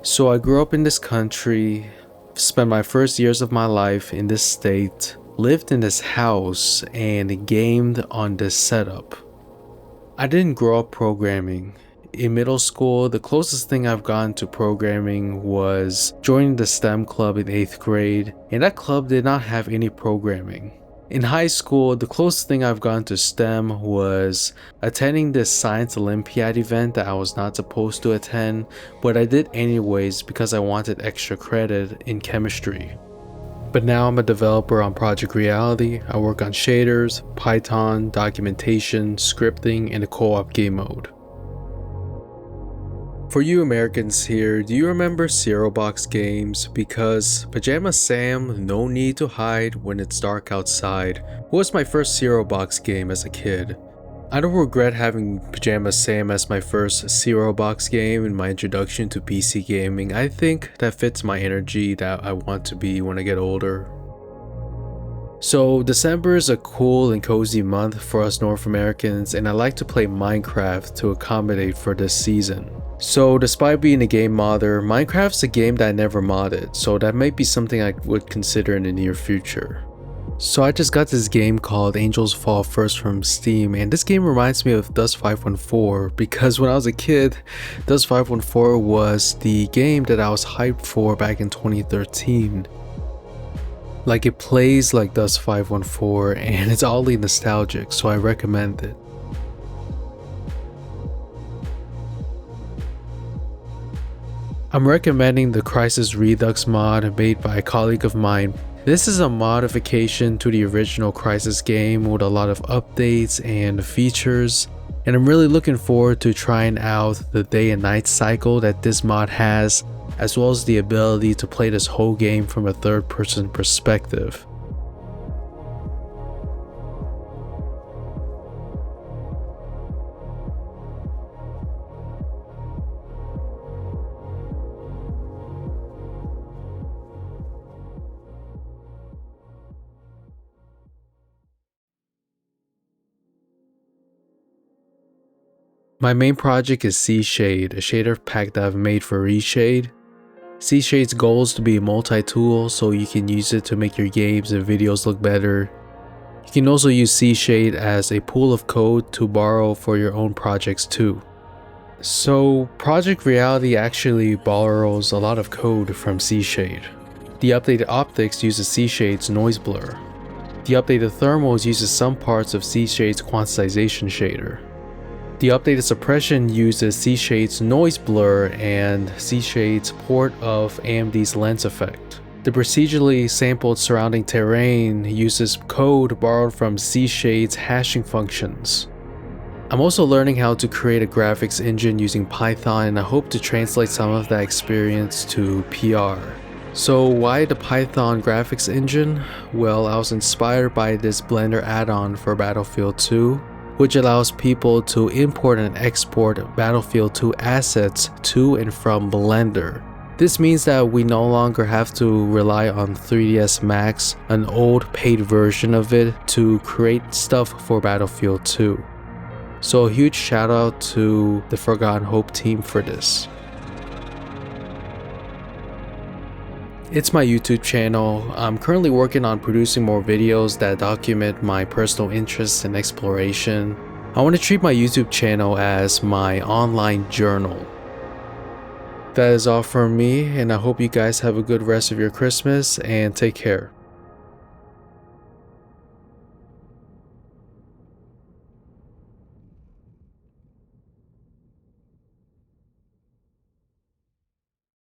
So I grew up in this country, spent my first years of my life in this state, lived in this house, and gamed on this setup. I didn't grow up programming. In middle school, the closest thing I've gotten to programming was joining the STEM club in 8th grade, and that club did not have any programming. In high school, the closest thing I've gotten to STEM was attending this science Olympiad event that I was not supposed to attend, but I did anyways because I wanted extra credit in chemistry. But now I'm a developer on Project Reality. I work on shaders, Python, documentation, scripting, and a co-op game mode. For you Americans here, do you remember Zero Box games? Because Pajama Sam, No Need to Hide When It's Dark Outside was my first Zero Box game as a kid. I don't regret having Pajama Sam as my first Zero Box game in my introduction to PC gaming. I think that fits my energy that I want to be when I get older. So December is a cool and cozy month for us North Americans, and I like to play Minecraft to accommodate for this season. So despite being a game modder, Minecraft's a game that I never modded, so that might be something I would consider in the near future. So I just got this game called Angels Fall First from Steam, and this game reminds me of Dust 514 because when I was a kid, Dust 514 was the game that I was hyped for back in 2013. Like, it plays like Dust 514 and it's oddly nostalgic, so I recommend it. I'm recommending the Crisis Redux mod made by a colleague of mine. This is a modification to the original Crisis game with a lot of updates and features, and I'm really looking forward to trying out the day and night cycle that this mod has, as well as the ability to play this whole game from a third-person perspective. My main project is CShade, a shader pack that I've made for Reshade. CShade's goal is to be a multi-tool, so you can use it to make your games and videos look better. You can also use CShade as a pool of code to borrow for your own projects too. So Project Reality actually borrows a lot of code from CShade. The updated optics uses CShade's noise blur. The updated thermals uses some parts of CShade's quantization shader. The updated suppression uses CShade's noise blur and CShade's port of AMD's lens effect. The procedurally sampled surrounding terrain uses code borrowed from CShade's hashing functions. I'm also learning how to create a graphics engine using Python, and I hope to translate some of that experience to PR. So why the Python graphics engine? Well, I was inspired by this Blender add-on for Battlefield 2. Which allows people to import and export Battlefield 2 assets to and from Blender. This means that we no longer have to rely on 3ds Max, an old paid version of it, to create stuff for Battlefield 2. So a huge shout out to the Forgotten Hope team for this. It's my YouTube channel. I'm currently working on producing more videos that document my personal interests and exploration. I want to treat my YouTube channel as my online journal. That is all from me, and I hope you guys have a good rest of your Christmas and take care.